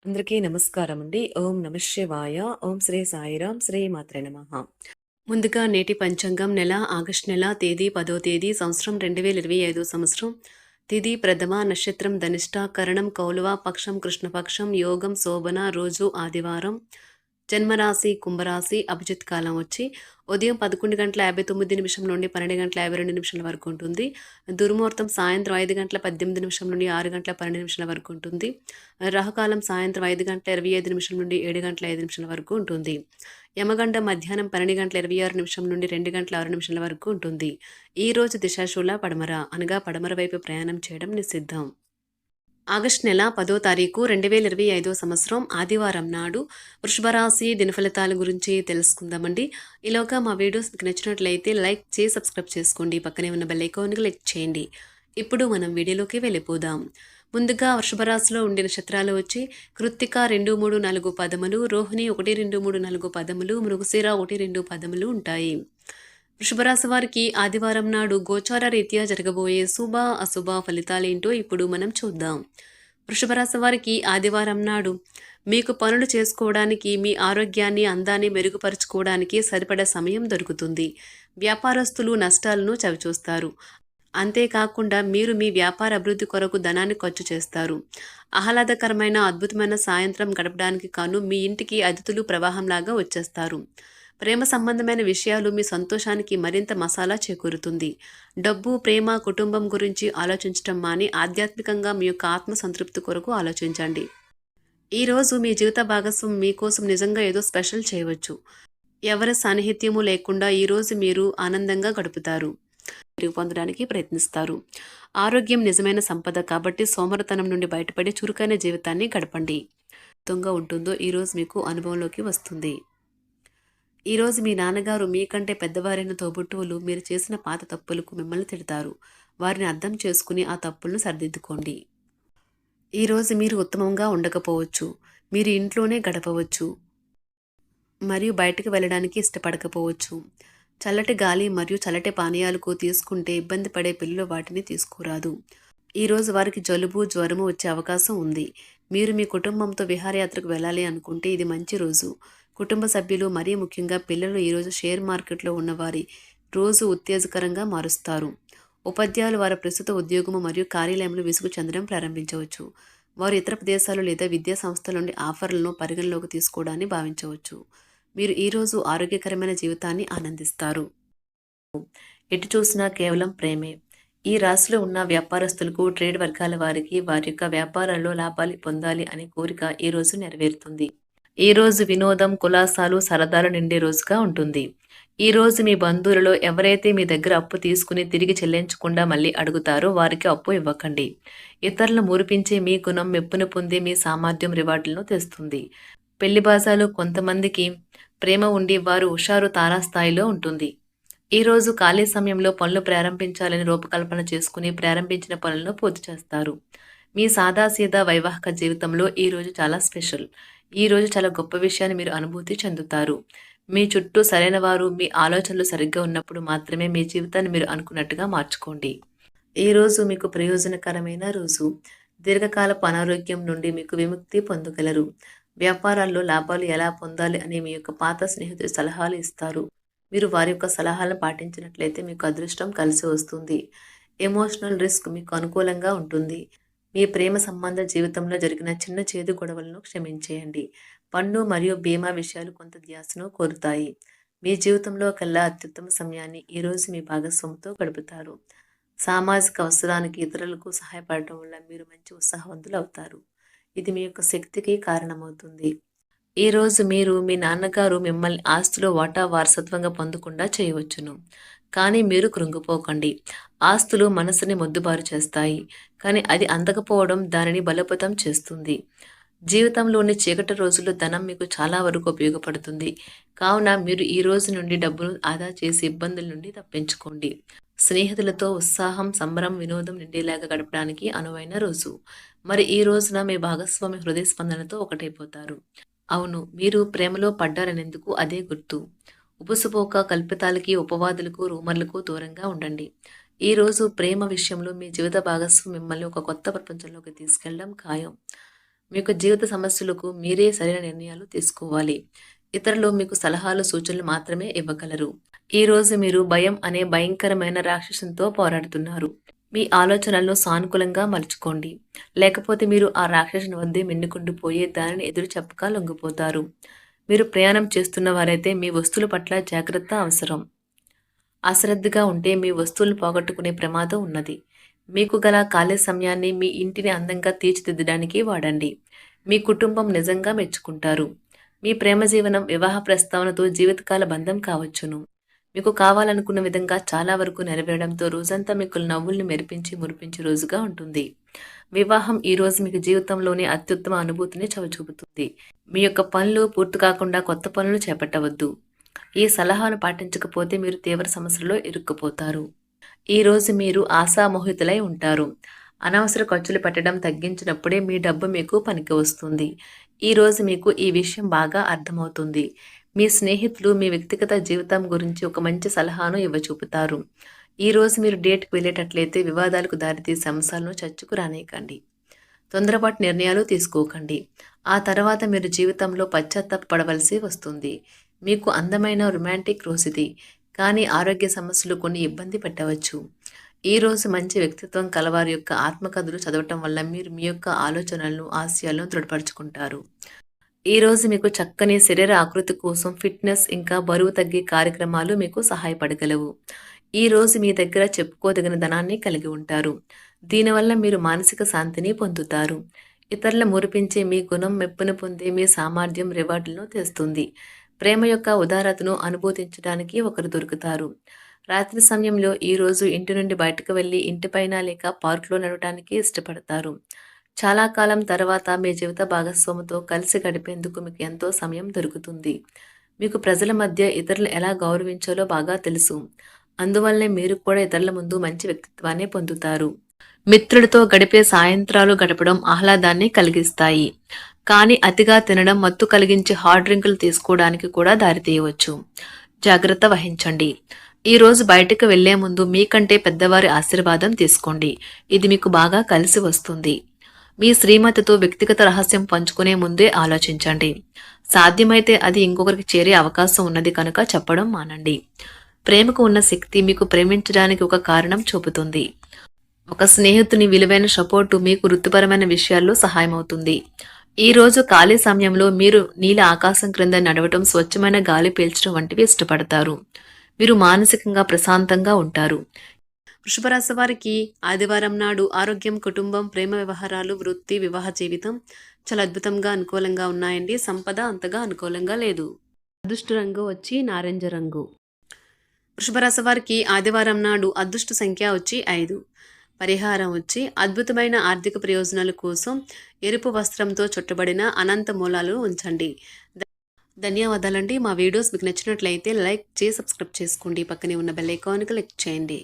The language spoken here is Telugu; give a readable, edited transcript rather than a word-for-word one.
అందరికీ నమస్కారం అండి. ఓం నమః శివాయ. ఓం శ్రీ సాయిరాం. శ్రీ మాత్రే నమః. ముందుగా నేటి పంచాంగం నెల ఆగస్టు నెల తేదీ 10వ తేదీ సంవత్సరం 2025 సంవత్సరం. తిథి ప్రథమ, నక్షత్రం ధనిష్ట, కరణం కౌలవ, పక్షం కృష్ణపక్షం, యోగం శోభన, రోజు ఆదివారం. జన్మరాశి కుంభరాశి. అభిజిత్ కాలం వచ్చి ఉదయం 11:59 నుండి 12:52 వరకు ఉంటుంది. దుర్ముహూర్తం సాయంత్రం 5:18 నుండి 6:12 వరకు ఉంటుంది. రాహుకాలం సాయంత్రం 5:25 నుండి 7:05 వరకు ఉంటుంది. యమగండ మధ్యాహ్నం 12:26 నుండి 2:06 వరకు ఉంటుంది. ఈ రోజు దిశాశూల పడమర అనగా పడమర వైపు ప్రయాణం చేయడం నిషిద్ధం. ఆగస్టు నెల 10వ తారీఖు 2025 సంవత్సరం ఆదివారం నాడు వృషభరాశి దినఫలితాల గురించి తెలుసుకుందామండి. ఈలోగా మా వీడియోస్ మీకు నచ్చినట్లయితే లైక్ చేసి సబ్స్క్రైబ్ చేసుకోండి. పక్కనే ఉన్న బెల్ ఐకాన్ని క్లిక్ చేయండి. ఇప్పుడు మనం వీడియోలోకి వెళ్ళిపోదాం. ముందుగా వృషభరాశిలో ఉండే నక్షత్రాలు వచ్చి కృత్తిక 2, 3, 4 పదములు, రోహిణి 1, 2, 3, 4 పదములు, మృగశిర 1, 2 పదములు ఉంటాయి. వృషభరాశి వారికి ఆదివారం నాడు గోచార రీత్యా జరగబోయే శుభ అశుభ ఫలితాలేంటో ఇప్పుడు మనం చూద్దాం. వృషభరాశి వారికి ఆదివారం నాడు మీకు పనులు చేసుకోవడానికి, మీ ఆరోగ్యాన్ని అందాన్ని మెరుగుపరుచుకోవడానికి సరిపడా సమయం దొరుకుతుంది. వ్యాపారస్తులు నష్టాలను చవిచూస్తారు. అంతేకాకుండా మీరు మీ వ్యాపార అభివృద్ధి కొరకు ధనాన్ని ఖర్చు చేస్తారు. ఆహ్లాదకరమైన అద్భుతమైన సాయంత్రం గడపడానికి కాను మీ ఇంటికి అతిథులు ప్రవాహంలాగా వచ్చేస్తారు. ప్రేమ సంబంధమైన విషయాలు మీ సంతోషానికి మరింత మసాలా చేకూరుతుంది. డబ్బు, ప్రేమ, కుటుంబం గురించి ఆలోచించటం మాని ఆధ్యాత్మికంగా మీ యొక్క ఆత్మ సంతృప్తి కొరకు ఆలోచించండి. ఈరోజు మీ జీవిత భాగస్వామి మీకోసం నిజంగా ఏదో స్పెషల్ చేయవచ్చు. ఎవరి సాన్నిహిత్యము లేకుండా ఈరోజు మీరు ఆనందంగా గడుపుతారు. పొందడానికి ప్రయత్నిస్తారు. ఆరోగ్యం నిజమైన సంపద కాబట్టి సోమరతనం నుండి బయటపడి చురుకైన జీవితాన్ని గడపండి. ఉంటుందో ఈరోజు మీకు అనుభవంలోకి వస్తుంది. ఈరోజు మీ నాన్నగారు మీకంటే పెద్దవారైన తోబుట్టువులు మీరు చేసిన పాత తప్పులకు మిమ్మల్ని తిడతారు. వారిని అర్థం చేసుకుని ఆ తప్పులను సరిదిద్దుకోండి. ఈరోజు మీరు ఉత్తమంగా ఉండకపోవచ్చు. మీరు ఇంట్లోనే గడపవచ్చు మరియు బయటకు వెళ్ళడానికి ఇష్టపడకపోవచ్చు. చల్లటి గాలి మరియు చల్లటి పానీయాలకు తీసుకుంటే ఇబ్బంది పడే పిల్లలు వాటిని తీసుకురాదు. ఈరోజు వారికి జలుబు, జ్వరము వచ్చే అవకాశం ఉంది. మీరు మీ కుటుంబంతో విహారయాత్రకు వెళ్ళాలి అనుకుంటే ఇది మంచి రోజు. కుటుంబ సభ్యులు మరీ ముఖ్యంగా పిల్లలు ఈరోజు షేర్ మార్కెట్లో ఉన్నవారి రోజు ఉత్తేజకరంగా మారుస్తారు. ఉపాధ్యాయులు వారి ప్రస్తుత ఉద్యోగము మరియు కార్యాలయంలో విసుగు చెందడం ప్రారంభించవచ్చు. వారు ఇతర ప్రదేశాలు లేదా విద్యా సంస్థల నుండి ఆఫర్లను పరిగణలోకి తీసుకోవడాన్ని భావించవచ్చు. మీరు ఈరోజు ఆరోగ్యకరమైన జీవితాన్ని ఆనందిస్తారు. ఎటు చూసినా కేవలం ప్రేమే. ఈ రాశిలో ఉన్న వ్యాపారస్తులకు, ట్రేడ్ వర్గాల వారికి వారి యొక్క వ్యాపారాల్లో లాభాలు పొందాలి అనే కోరిక ఈరోజు నెరవేరుతుంది. ఈరోజు వినోదం, కులాసాలు, సరదాలు నిండే రోజుగా ఉంటుంది. ఈరోజు మీ బంధువులలో ఎవరైతే మీ దగ్గర అప్పు తీసుకుని తిరిగి చెల్లించకుండా మళ్ళీ అడుగుతారో వారికి అప్పు ఇవ్వకండి. ఇతరులను మురిపించే మీ గుణం మెప్పును పొందే మీ సామర్థ్యం రివార్డులను తెస్తుంది. పెళ్లి బాజాలు కొంతమందికి ప్రేమ ఉండి వారు హుషారు తారాస్థాయిలో ఉంటుంది. ఈరోజు ఖాళీ సమయంలో పనులు ప్రారంభించాలని రూపకల్పన చేసుకుని ప్రారంభించిన పనులను పూర్తి చేస్తారు. మీ సాదాసీదా వైవాహిక జీవితంలో ఈరోజు చాలా స్పెషల్. ఈరోజు చాలా గొప్ప విషయాన్ని మీరు అనుభూతి చెందుతారు. మీ చుట్టూ సరైన వారు, మీ ఆలోచనలు సరిగ్గా ఉన్నప్పుడు మాత్రమే మీ జీవితాన్ని మీరు అనుకున్నట్టుగా మార్చుకోండి. ఈరోజు మీకు ప్రయోజనకరమైన రోజు. దీర్ఘకాలపు అనారోగ్యం నుండి మీకు విముక్తి పొందగలరు. వ్యాపారాల్లో లాభాలు ఎలా పొందాలి అనే మీ యొక్క పాత స్నేహితులు సలహాలు ఇస్తారు. మీరు వారి యొక్క సలహాలను పాటించినట్లయితే మీకు అదృష్టం కలిసి వస్తుంది. ఎమోషనల్ రిస్క్ మీకు అనుకూలంగా ఉంటుంది. మీ ప్రేమ సంబంధ జీవితంలో జరిగిన చిన్న చేదు గొడవలను క్షమించేయండి. పన్ను మరియు బీమా విషయాలు కొంత ధ్యాసను కోరుతాయి. మీ జీవితంలో కల్లా అత్యుత్తమ సమయాన్ని ఈరోజు మీ భాగస్వామితో గడుపుతారు. సామాజిక అవసరానికి ఇతరులకు సహాయపడటం వల్ల మీరు మంచి ఉత్సాహవంతులు అవుతారు. ఇది మీ యొక్క శక్తికి కారణమవుతుంది. ఈరోజు మీరు మీ నాన్నగారు మిమ్మల్ని ఆస్తిలో వాటా వారసత్వంగా పొందకుండా చేయవచ్చును. కానీ మీరు కృంగిపోకండి. ఆస్తులు మనసుని మొద్దుబారు చేస్తాయి, కానీ అది అందకపోవడం దానిని బలోపేతం చేస్తుంది. జీవితంలోని చీకటి రోజుల్లో ధనం మీకు చాలా వరకు ఉపయోగపడుతుంది. కావున మీరు ఈ రోజు నుండి డబ్బును ఆదా చేసి ఇబ్బందుల నుండి తప్పించుకోండి. స్నేహితులతో ఉత్సాహం, సంబరం, వినోదం నిండేలాగా గడపడానికి అనువైన రోజు. మరి ఈ రోజున మీ భాగస్వామి హృదయ స్పందనతో ఒకటైపోతారు. అవును, మీరు ప్రేమలో పడ్డారనేందుకు అదే గుర్తు. ఉబుసుపోక కల్పితాలకి, ఉపవాదులకు, రూమర్లకు దూరంగా ఉండండి. ఈ రోజు ప్రేమ విషయంలో మీ జీవిత భాగస్వామి మిమ్మల్ని ఒక కొత్త ప్రపంచంలోకి తీసుకెళ్లడం ఖాయం. మీకు జీవిత సమస్యలకు మీరే సరైన నిర్ణయాలు తీసుకోవాలి. ఇతరులు మీకు సలహాలు, సూచనలు మాత్రమే ఇవ్వగలరు. ఈరోజు మీరు భయం అనే భయంకరమైన రాక్షసంతో పోరాడుతున్నారు. మీ ఆలోచనలను సానుకూలంగా మలుచుకోండి. లేకపోతే మీరు ఆ రాక్షసుని వద్దే మిన్నుకుండిపోయి దానిని ఎదురు చెప్పక లొంగిపోతారు. మీరు ప్రయాణం చేస్తున్న వారైతే మీ వస్తువుల పట్ల జాగ్రత్త అవసరం. అశ్రద్ధగా ఉంటే మీ వస్తువులను పోగొట్టుకునే ప్రమాదం ఉన్నది. మీకు గల ఖాళీ సమయాన్ని మీ ఇంటిని అందంగా తీర్చిదిద్దడానికి వాడండి. మీ కుటుంబం నిజంగా మెచ్చుకుంటారు. మీ ప్రేమ జీవనం వివాహ ప్రస్తావనతో జీవితకాల బంధం కావచ్చును. మీకు కావాలనుకున్న విధంగా చాలా వరకు నెరవేరడంతో రోజంతా మీకు నవ్వుల్ని మెరిపించి మురిపించే రోజుగా ఉంటుంది. వివాహం ఈ రోజు మీకు జీవితంలోని అత్యుత్తమ అనుభూతిని చవిచూపుతుంది. మీ యొక్క పనులు పూర్తి కాకుండా కొత్త పనులు చేపట్టవద్దు. ఈ సలహాను పాటించకపోతే మీరు తీవ్ర సమస్యల్లో ఇరుక్కుపోతారు. ఈ రోజు మీరు ఆశామోహితులై ఉంటారు. అనవసర ఖర్చులు పెట్టడం తగ్గించినప్పుడే మీ డబ్బు మీకు పనికి వస్తుంది. ఈ రోజు మీకు ఈ విషయం బాగా అర్థమవుతుంది. మీ స్నేహితులు మీ వ్యక్తిగత జీవితం గురించి ఒక మంచి సలహాను ఇవ్వచూపుతారు. ఈ రోజు మీరు డేట్‌కి వెళ్ళేటట్లయితే వివాదాలకు దారితీసే అంశాలను చర్చకు రానీయకండి. తొందరపాటు నిర్ణయాలు తీసుకోకండి. ఆ తర్వాత మీరు జీవితంలో పశ్చాత్తాపపడవలసి వస్తుంది. మీకు అందమైన రొమాంటిక్ రోజుది. కానీ ఆరోగ్య సమస్యలు కొన్ని ఇబ్బంది పెట్టవచ్చు. ఈ రోజు మంచి వ్యక్తిత్వం కలవారి యొక్క ఆత్మకథలు చదవటం వల్ల మీరు మీ యొక్క ఆలోచనలను, ఆశయాలను దృఢపరుచుకుంటారు. ఈ రోజు మీకు చక్కని శరీర ఆకృతి కోసం ఫిట్‌నెస్ ఇంకా బరువు తగ్గే కార్యక్రమాలు మీకు సహాయపడగలవు. ఈ రోజు మీ దగ్గర చెప్పుకోదగిన ధనాన్ని కలిగి ఉంటారు. దీనివల్ల మీరు మానసిక శాంతిని పొందుతారు. ఇతరుల మురిపించే మీ గుణం మెప్పును పొందే మీ సామర్థ్యం రివార్డులను తెస్తుంది. ప్రేమ యొక్క ఉదారతను అనుభూతించడానికి ఒకరు దొరుకుతారు. రాత్రి సమయంలో ఈ రోజు ఇంటి నుండి బయటకు వెళ్లి ఇంటిపైన లేక పార్క్‌లో నడవటానికి ఇష్టపడతారు. చాలా కాలం తర్వాత మీ జీవిత భాగస్వామితో కలిసి గడిపేందుకు మీకు ఎంతో సమయం దొరుకుతుంది. మీకు ప్రజల మధ్య ఇతరులను ఎలా గౌరవించాలో బాగా తెలుసు. అందువల్లనే మీరు కూడా ఇతరుల ముందు మంచి వ్యక్తిత్వాన్ని పొందుతారు. మిత్రులతో గడిపే సాయంత్రాలు గడపడం ఆహ్లాదాన్ని కలిగిస్తాయి. కానీ అతిగా తినడం మత్తు కలిగించే హార్డ్ డ్రింకులు తీసుకోవడానికి కూడా దారితీయవచ్చు. జాగ్రత్త వహించండి. ఈ రోజు బయటకు వెళ్లే ముందు మీకంటే పెద్దవారి ఆశీర్వాదం తీసుకోండి. ఇది మీకు బాగా కలిసి వస్తుంది. మీ శ్రీమతితో వ్యక్తిగత రహస్యం పంచుకునే ముందే ఆలోచించండి. సాధ్యమైతే అది ఇంకొకరికి చేరే అవకాశం ఉన్నది కనుక చెప్పడం మానండి. ప్రేమకు ఉన్న శక్తి మీకు ప్రేమించడానికి ఒక కారణం చూపుతుంది. ఒక స్నేహితుని విలువైన సపోర్టు మీకు వృత్తిపరమైన విషయాల్లో సహాయమవుతుంది. ఈ రోజు ఖాళీ సమయంలో మీరు నీల ఆకాశం క్రింద నడవటం, స్వచ్ఛమైన గాలి పీల్చడం వంటివి ఇష్టపడతారు. మీరు మానసికంగా ప్రశాంతంగా ఉంటారు. వృషభ రాశి వారికి ఆదివారం నాడు ఆరోగ్యం, కుటుంబం, ప్రేమ వ్యవహారాలు, వృత్తి, వివాహ జీవితం చాలా అద్భుతంగా అనుకూలంగా ఉన్నాయండి. సంపద అంతగా అనుకూలంగా లేదు. అదృష్ట రంగు వచ్చి నారింజ రంగు. వృషభ రాశి వారికి ఆదివారం నాడు అదృష్ట సంఖ్య వచ్చి 5. పరిహారం వచ్చి అద్భుతమైన ఆర్థిక ప్రయోజనాల కోసం ఎరుపు వస్త్రంతో చుట్టబడిన అనంత మూలాలు ఉంచండి. ధన్యవాదాలండి. మా వీడియోస్ మీకు నచ్చినట్లయితే లైక్ చేసి సబ్స్క్రైబ్ చేసుకోండి. పక్కనే ఉన్న బెల్ ఐకాన్ క్లిక్ చేయండి.